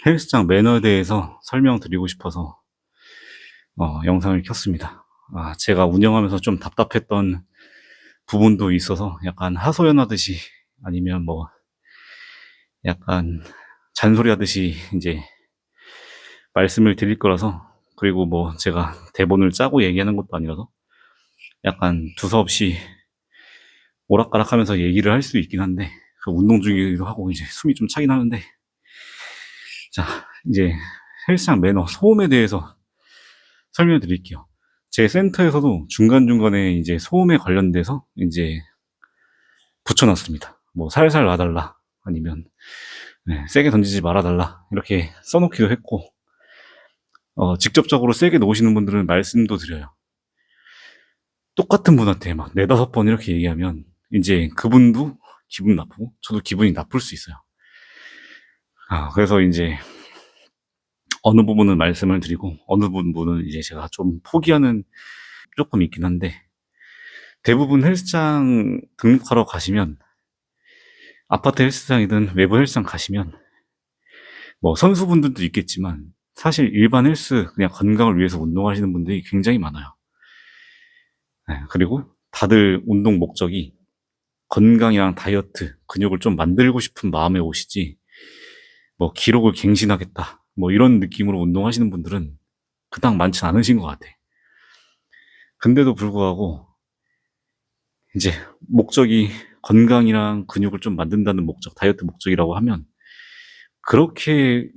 헬스장 매너에 대해서 설명드리고 싶어서 영상을 켰습니다. 제가 운영하면서 좀 답답했던 부분도 있어서 약간 하소연하듯이 아니면 뭐 약간 잔소리하듯이 이제 말씀을 드릴 거라서, 그리고 뭐 제가 대본을 짜고 얘기하는 것도 아니라서 약간 두서없이 오락가락하면서 얘기를 할 수 있긴 한데, 그 운동 중이기도 하고 이제 숨이 좀 차긴 하는데, 자, 이제 헬스장 매너, 소음에 대해서 설명해 드릴게요. 제 센터에서도 중간중간에 이제 소음에 관련돼서 이제 붙여놨습니다. 뭐 살살 놔달라, 아니면 세게 던지지 말아달라, 이렇게 써놓기도 했고, 직접적으로 세게 놓으시는 분들은 말씀도 드려요. 똑같은 분한테 막 4-5번 이렇게 얘기하면 이제 그분도 기분 나쁘고 저도 기분이 나쁠 수 있어요. 그래서 이제 어느 부분은 말씀을 드리고 어느 부분은 이제 제가 좀 포기하는 조금 있긴 한데, 대부분 헬스장 등록하러 가시면, 아파트 헬스장이든 외부 헬스장 가시면 뭐 선수분들도 있겠지만 사실 일반 헬스, 그냥 건강을 위해서 운동하시는 분들이 굉장히 많아요. 그리고 다들 운동 목적이 건강이랑 다이어트, 근육을 좀 만들고 싶은 마음에 오시지, 뭐 기록을 갱신하겠다, 뭐 이런 느낌으로 운동하시는 분들은 그닥 많지 않으신 것 같아. 근데도 불구하고 이제 목적이 건강이랑 근육을 좀 만든다는 목적, 다이어트 목적이라고 하면 그렇게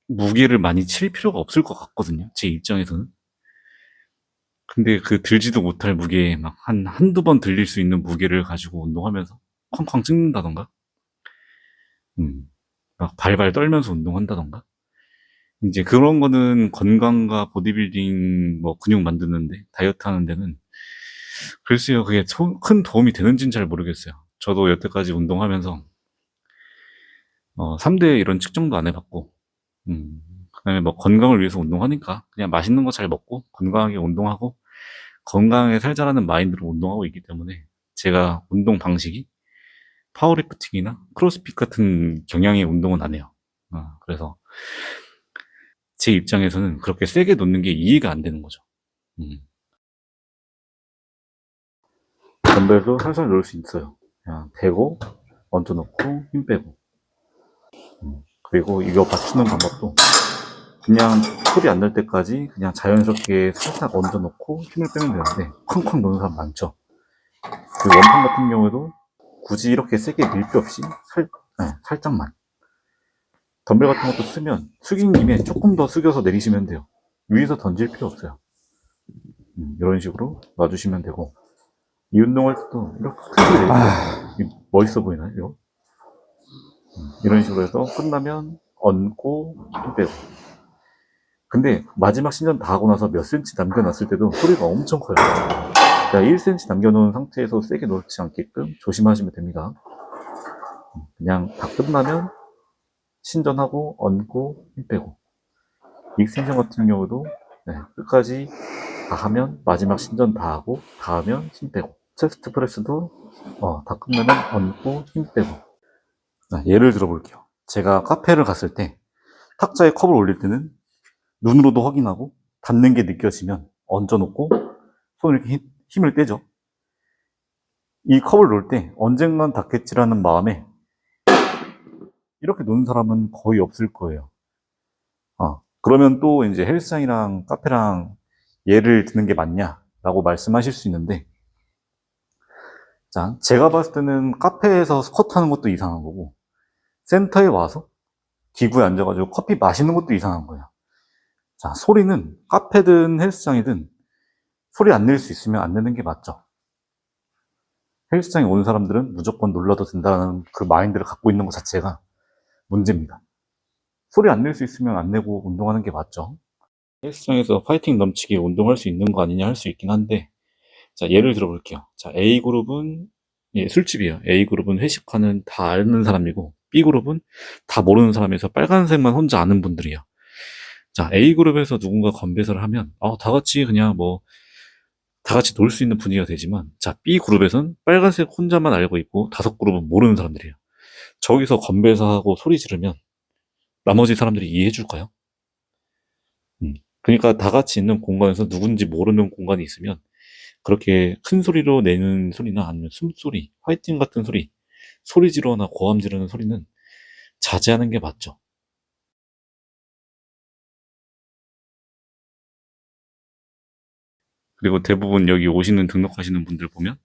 무게를 많이 칠 필요가 없을 것 같거든요, 제 입장에서는. 근데 그 들지도 못할 무게에 막 한두 번 들릴 수 있는 무게를 가지고 운동하면서 쾅쾅 찍는다던가, 막 발발 떨면서 운동한다던가, 이제 그런 거는 건강과 보디빌딩, 뭐 근육 만드는데, 다이어트 하는 데는 글쎄요, 그게 큰 도움이 되는지는 잘 모르겠어요. 저도 여태까지 운동하면서 3대 이런 측정도 안 해봤고, 그다음에 뭐 건강을 위해서 운동하니까 그냥 맛있는 거 잘 먹고 건강하게 운동하고 건강하게 살자라는 마인드로 운동하고 있기 때문에, 제가 운동 방식이 파워리프팅이나 크로스핏 같은 경향의 운동은 안 해요. 그래서 제 입장에서는 그렇게 세게 놓는 게 이해가 안 되는 거죠. 덤벨도 살살 놓을 수 있어요. 그냥 대고 얹어놓고 힘 빼고, 그리고 이거 받치는 방법도 그냥 소리 안 날 때까지 그냥 자연스럽게 살짝 얹어놓고 힘을 빼면 되는데, 쾅쾅 놓는 사람 많죠. 그 원판 같은 경우에도 굳이 이렇게 세게 밀 필요 없이 살짝만. 덤벨 같은 것도 쓰면 숙인 김에 조금 더 숙여서 내리시면 돼요. 위에서 던질 필요 없어요. 이런 식으로 놔주시면 되고, 이 운동할 때도 이렇게 크게 내리세요. 멋있어 보이나요, 이거? 이런 식으로 해서 끝나면 얹고 힘 빼고. 근데 마지막 신전 다 하고 나서 몇 cm 남겨놨을 때도 소리가 엄청 커요. 1cm 남겨놓은 상태에서 세게 놓지 않게끔 조심하시면 됩니다. 그냥 다 끝나면 신전하고 얹고 힘 빼고. 익스텐션 같은 경우도 끝까지 다 하면 마지막 신전 다 하고 다 하면 힘 빼고. 체스트 프레스도 다 끝나면 얹고 힘 빼고. 예를 들어 볼게요. 제가 카페를 갔을 때 탁자에 컵을 올릴 때는 눈으로도 확인하고 닿는 게 느껴지면 얹어놓고 손을 이렇게 힘을 떼죠. 이 컵을 놓을 때 언젠간 닿겠지라는 마음에 이렇게 놓는 사람은 거의 없을 거예요. 그러면 또 이제 헬스장이랑 카페랑 예를 드는 게 맞냐라고 말씀하실 수 있는데, 자, 제가 봤을 때는 카페에서 스쿼트 하는 것도 이상한 거고, 센터에 와서 기구에 앉아가지고 커피 마시는 것도 이상한 거예요. 자, 소리는 카페든 헬스장이든 소리 안 낼 수 있으면 안 내는 게 맞죠. 헬스장에 오는 사람들은 무조건 놀라도 된다는 그 마인드를 갖고 있는 것 자체가 문제입니다. 소리 안 낼 수 있으면 안 내고 운동하는 게 맞죠. 헬스장에서 파이팅 넘치게 운동할 수 있는 거 아니냐 할 수 있긴 한데, 자, 예를 들어 볼게요. 자, A그룹은 술집이에요. A그룹은 회식하는 다 아는 사람이고, B그룹은 다 모르는 사람에서 빨간색만 혼자 아는 분들이에요. 자, A그룹에서 누군가 건배사를 하면 다 같이 그냥 뭐 다 같이 놀 수 있는 분위기가 되지만, 자, B그룹에선 빨간색 혼자만 알고 있고 5그룹은 모르는 사람들이에요. 저기서 건배사하고 소리 지르면 나머지 사람들이 이해해 줄까요? 그러니까 다 같이 있는 공간에서 누군지 모르는 공간이 있으면 그렇게 큰 소리로 내는 소리나 아니면 숨소리, 화이팅 같은 소리, 소리 지르거나 고함 지르는 소리는 자제하는 게 맞죠. 그리고 대부분 여기 오시는 등록하시는 분들 보면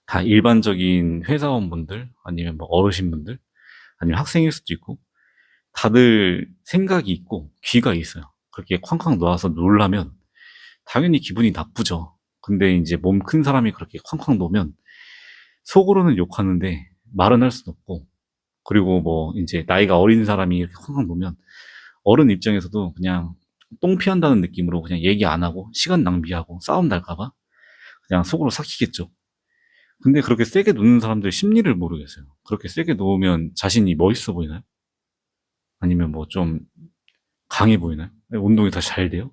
다 일반적인 회사원분들 아니면 뭐 어르신분들 아니면 학생일 수도 있고 다들 생각이 있고 귀가 있어요. 그렇게 쾅쾅 놓아서 놀라면 당연히 기분이 나쁘죠. 근데 이제 몸 큰 사람이 그렇게 쾅쾅 놓으면 속으로는 욕하는데 말은 할 수는 없고 그리고 뭐 이제 나이가 어린 사람이 이렇게 쾅쾅 놓으면 어른 입장에서도 그냥 똥 피한다는 느낌으로 그냥 얘기 안 하고 시간 낭비하고 싸움 날까봐 그냥 속으로 삭히겠죠. 근데 그렇게 세게 놓는 사람들 심리를 모르겠어요. 그렇게 세게 놓으면 자신이 멋있어 보이나요? 아니면 뭐 좀 강해 보이나요? 운동이 더 잘 돼요?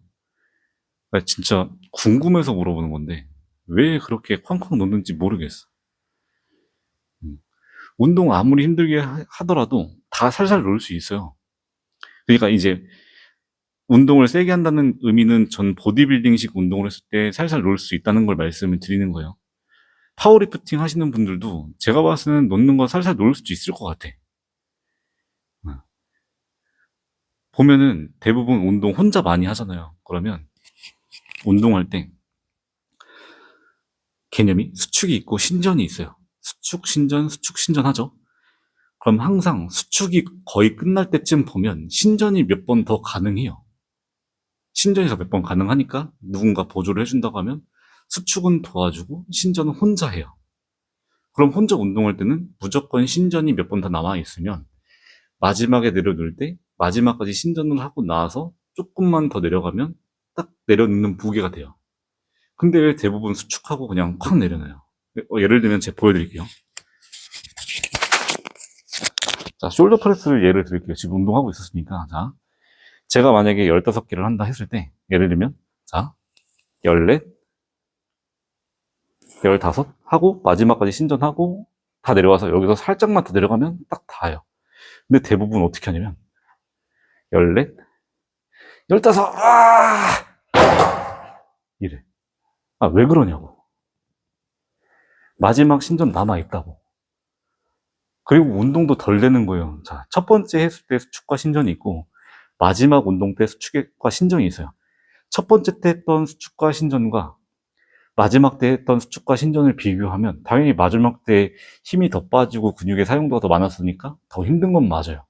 나 진짜 궁금해서 물어보는 건데 왜 그렇게 쾅쾅 놓는지 모르겠어. 음. 운동 아무리 힘들게 하더라도 다 살살 놓을 수 있어요. 그러니까 이제 운동을 세게 한다는 의미는 전 보디빌딩식 운동을 했을 때 살살 놓을 수 있다는 걸 말씀을 드리는 거예요. 파워리프팅 하시는 분들도 제가 봤을 때는 놓는 거 살살 놓을 수도 있을 것 같아. 보면은 대부분 운동 혼자 많이 하잖아요. 그러면 운동할 때 개념이 수축이 있고 신전이 있어요. 수축, 신전, 수축, 신전 하죠. 그럼 항상 수축이 거의 끝날 때쯤 보면 신전이 몇 번 더 가능해요. 신전에서 몇 번 가능하니까 누군가 보조를 해준다고 하면 수축은 도와주고 신전은 혼자 해요. 그럼 혼자 운동할 때는 무조건 신전이 몇 번 더 남아있으면 마지막에 내려놓을 때 마지막까지 신전을 하고 나서 조금만 더 내려가면 딱 내려놓는 무게가 돼요. 근데 왜 대부분 수축하고 그냥 콱 내려놔요? 예를 들면 제가 보여드릴게요. 자, 숄더 프레스를 예를 들을게요. 지금 운동하고 있었으니까. 자, 제가 만약에 15개를 한다 했을 때, 예를 들면, 자, 14, 15 하고, 마지막까지 신전하고, 다 내려와서 여기서 살짝만 더 내려가면 딱 닿아요. 근데 대부분 어떻게 하냐면, 14, 15, 이래. 아, 왜 그러냐고. 마지막 신전 남아있다고. 그리고 운동도 덜 되는 거예요. 자, 첫 번째 했을 때 수축과 신전이 있고, 마지막 운동 때 수축과 신전이 있어요. 첫 번째 때 했던 수축과 신전과 마지막 때 했던 수축과 신전을 비교하면 당연히 마지막 때 힘이 더 빠지고 근육의 사용도가 더 많았으니까 더 힘든 건 맞아요.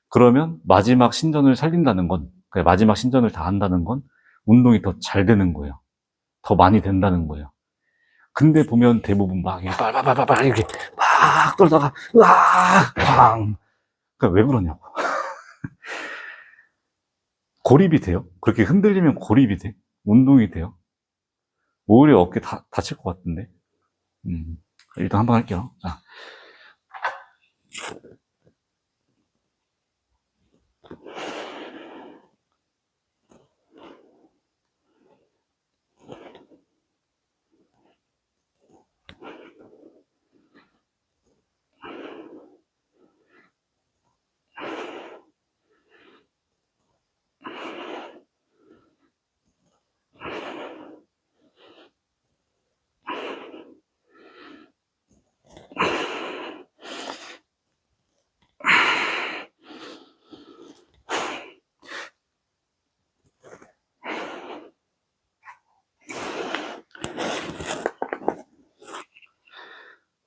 그러면 마지막 신전을 살린다는 건, 마지막 신전을 다 한다는 건 운동이 더 잘 되는 거예요. 더 많이 된다는 거예요. 근데 보면 대부분 막 빨빨빨빨 이렇게 막 떨다가 으아 쾅. 그러니까 왜 그러냐고. 고립이 돼요? 그렇게 흔들리면 고립이 돼? 운동이 돼요? 오히려 어깨 다칠 것 같은데. 일단 한번 할게요. 자.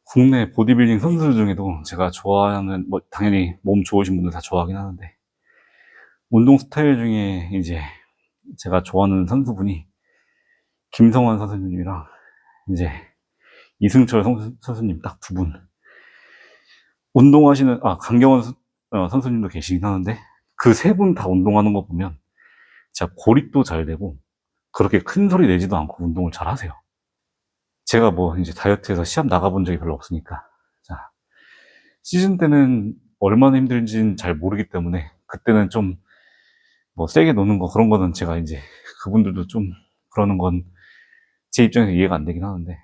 국내 보디빌딩 선수들 중에도 제가 좋아하는, 뭐, 당연히 몸 좋으신 분들 다 좋아하긴 하는데, 운동 스타일 중에 이제 제가 좋아하는 선수분이 김성환 선수님이랑 이제 이승철 선수님 딱 두 분. 운동하시는, 강경원 선수님도 계시긴 하는데, 그 세 분 다 운동하는 거 보면, 진짜 고립도 잘 되고, 그렇게 큰 소리 내지도 않고 운동을 잘 하세요. 제가 뭐 이제 다이어트해서 시합 나가본 적이 별로 없으니까. 자, 시즌 때는 얼마나 힘들지는 잘 모르기 때문에, 그때는 좀, 뭐 세게 노는 거, 그런 거는 제가 이제, 그분들도 좀, 그러는 건 제 입장에서 이해가 안 되긴 하는데,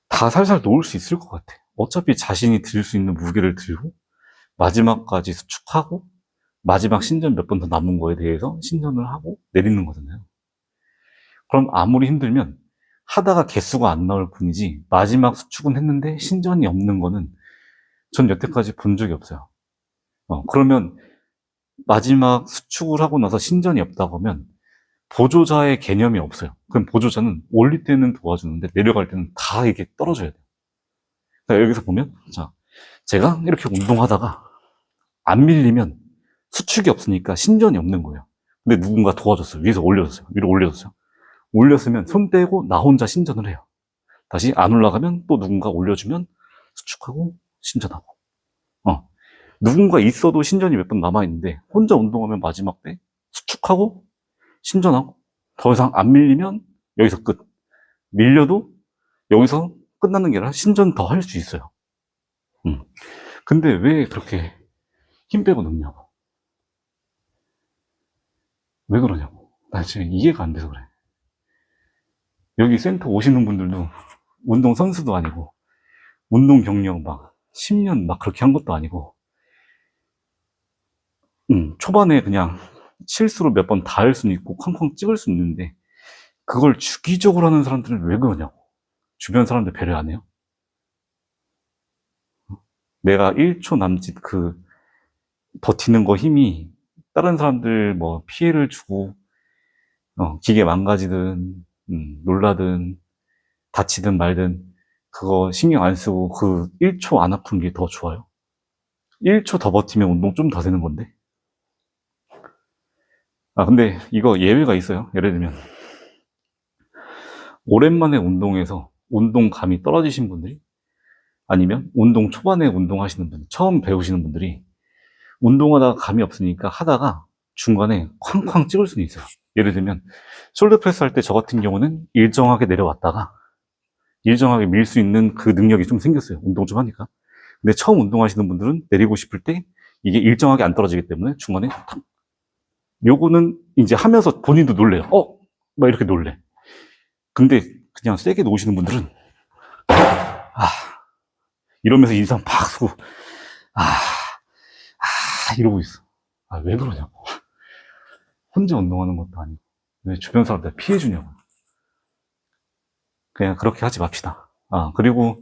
다 살살 놓을 수 있을 것 같아. 어차피 자신이 들 수 있는 무게를 들고 마지막까지 수축하고 마지막 신전 몇 번 더 남은 거에 대해서 신전을 하고 내리는 거잖아요. 그럼 아무리 힘들면 하다가 개수가 안 나올 뿐이지 마지막 수축은 했는데 신전이 없는 거는 전 여태까지 본 적이 없어요. 그러면 마지막 수축을 하고 나서 신전이 없다고 하면 보조자의 개념이 없어요. 그럼 보조자는 올릴 때는 도와주는데 내려갈 때는 다 이게 떨어져야 돼요. 그러니까 여기서 보면, 자, 제가 이렇게 운동하다가 안 밀리면 수축이 없으니까 신전이 없는 거예요. 근데 누군가 도와줬어요. 위에서 올려줬어요. 위로 올려줬어요. 올렸으면 손 떼고 나 혼자 신전을 해요. 다시 안 올라가면 또 누군가 올려주면 수축하고 신전하고. 누군가 있어도 신전이 몇 번 남아있는데 혼자 운동하면 마지막 때 수축하고 신전하고 더 이상 안 밀리면 여기서 끝. 밀려도 여기서 끝나는 게 아니라 신전 더 할 수 있어요. 근데 왜 그렇게 힘 빼고 눕냐고. 왜 그러냐고. 나 지금 이해가 안 돼서 그래. 여기 센터 오시는 분들도 운동 선수도 아니고 운동 경력 막 10년 막 그렇게 한 것도 아니고 초반에 그냥 실수로 몇 번 닿을 수는 있고 쾅쾅 찍을 수는 있는데 그걸 주기적으로 하는 사람들은 왜 그러냐고. 주변 사람들 배려 안 해요? 내가 1초 남짓 버티는 거 힘이 다른 사람들 뭐 피해를 주고 기계 망가지든 놀라든 다치든 말든 그거 신경 안 쓰고 그 1초 안 아픈 게 더 좋아요. 1초 더 버티면 운동 좀 더 되는 건데. 근데 이거 예외가 있어요. 예를 들면 오랜만에 운동해서 운동감이 떨어지신 분들이 아니면 운동 초반에 운동하시는 분, 처음 배우시는 분들이 운동하다가 감이 없으니까 하다가 중간에 쾅쾅 찍을 수는 있어요. 예를 들면 숄더 프레스 할 때 저 같은 경우는 일정하게 내려왔다가 일정하게 밀 수 있는 그 능력이 좀 생겼어요. 운동 좀 하니까. 근데 처음 운동하시는 분들은 내리고 싶을 때 이게 일정하게 안 떨어지기 때문에 중간에 탁. 요거는 이제 하면서 본인도 놀래요. 막 이렇게 놀래. 근데 그냥 세게 놓으시는 분들은 이러면서 인상 팍 쓰고 이러고 있어. 왜 그러냐고. 혼자 운동하는 것도 아니고 왜 주변 사람들 피해 주냐고. 그냥 그렇게 하지 맙시다. 그리고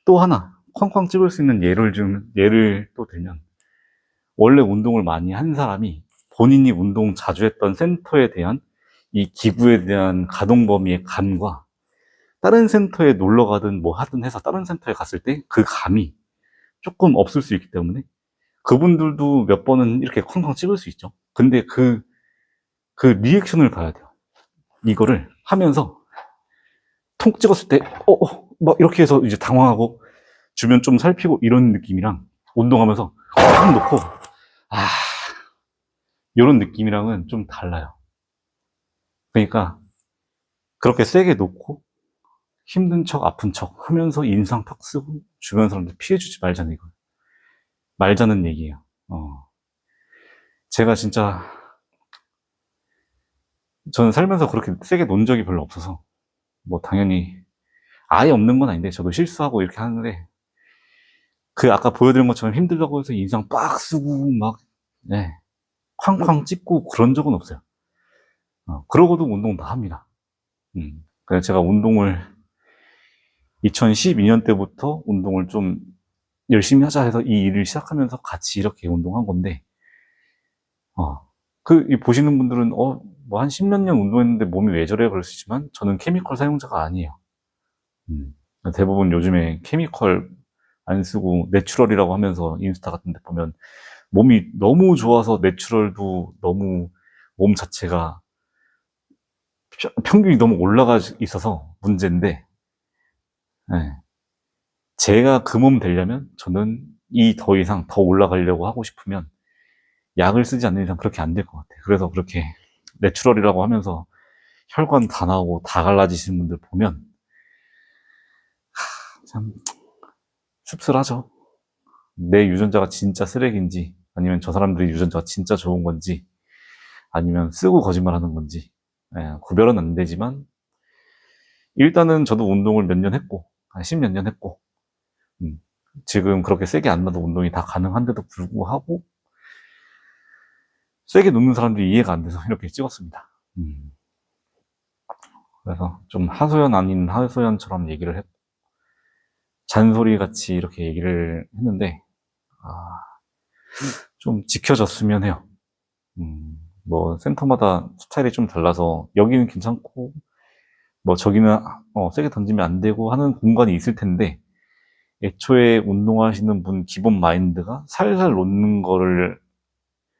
또 하나 쾅쾅 찍을 수 있는 예를 또 들면 원래 운동을 많이 한 사람이 본인이 운동 자주 했던 센터에 대한 이 기구에 대한 가동 범위의 감과 다른 센터에 놀러 가든 뭐 하든 해서 다른 센터에 갔을 때 그 감이 조금 없을 수 있기 때문에 그분들도 몇 번은 이렇게 쾅쾅 찍을 수 있죠. 근데 그 리액션을 봐야 돼요. 이거를 하면서 통 찍었을 때, 막 이렇게 해서 이제 당황하고 주변 좀 살피고 이런 느낌이랑 운동하면서 확 놓고, 이런 느낌이랑은 좀 달라요. 그러니까 그렇게 세게 놓고 힘든 척 아픈 척 하면서 인상 팍 쓰고 주변 사람들 피해주지 말자는 이거. 말자는 얘기예요. 제가 진짜 저는 살면서 그렇게 세게 논 적이 별로 없어서 뭐 당연히 아예 없는 건 아닌데 저도 실수하고 이렇게 하는데 아까 보여드린 것처럼 힘들다고 해서 인상 빡 쓰고 막 쾅쾅 찍고 그런 적은 없어요. 그러고도 운동 다 합니다. 그래서 제가 운동을 2012년 때부터 운동을 좀 열심히 하자 해서 이 일을 시작하면서 같이 이렇게 운동한 건데 보시는 분들은 뭐 한 10몇 년 운동했는데 몸이 왜 저래 그럴 수 있지만 저는 케미컬 사용자가 아니에요. 대부분 요즘에 케미컬 안 쓰고 내추럴이라고 하면서 인스타 같은 데 보면 몸이 너무 좋아서 내추럴도 너무 몸 자체가 평균이 너무 올라가 있어서 문제인데 제가 그 몸 되려면 저는 더 이상 더 올라가려고 하고 싶으면 약을 쓰지 않는 이상 그렇게 안 될 것 같아요. 그래서 그렇게 내추럴이라고 하면서 혈관 다 나오고 다 갈라지시는 분들 보면 참 씁쓸하죠. 내 유전자가 진짜 쓰레기인지 아니면 저 사람들의 유전자가 진짜 좋은 건지 아니면 쓰고 거짓말하는 건지 구별은 안 되지만 일단은 저도 운동을 몇 년 했고 한 10몇 년 했고 지금 그렇게 세게 안 나도 운동이 다 가능한데도 불구하고 세게 놓는 사람들이 이해가 안 돼서 이렇게 찍었습니다. 그래서 좀 하소연 아닌 하소연처럼 얘기를 했고 잔소리 같이 이렇게 얘기를 했는데 좀 지켜졌으면 해요. 뭐 센터마다 스타일이 좀 달라서 여기는 괜찮고 뭐 저기는 세게 던지면 안 되고 하는 공간이 있을 텐데 애초에 운동하시는 분 기본 마인드가 살살 놓는 거를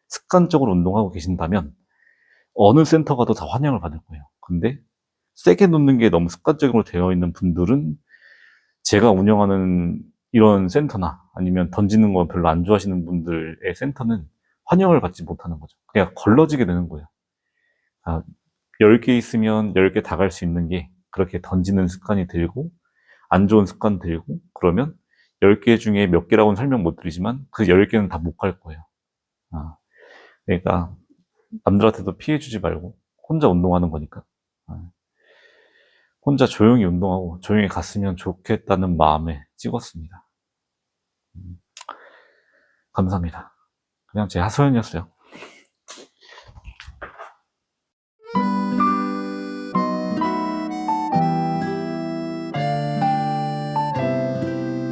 습관적으로 운동하고 계신다면 어느 센터 가도 다 환영을 받을 거예요. 근데 세게 놓는 게 너무 습관적으로 되어 있는 분들은 제가 운영하는 이런 센터나 아니면 던지는 거 별로 안 좋아하시는 분들의 센터는 환영을 받지 못하는 거죠. 그냥 걸러지게 되는 거예요. 10개 있으면 10개 다 갈 수 있는 게 그렇게 던지는 습관이 들고 안 좋은 습관 들고 그러면 10개 중에 몇 개라고는 설명 못 드리지만 그 10개는 다 못 갈 거예요. 그러니까 남들한테도 피해주지 말고 혼자 운동하는 거니까 혼자 조용히 운동하고 조용히 갔으면 좋겠다는 마음에 찍었습니다. 감사합니다. 그냥 제 하소연이었어요.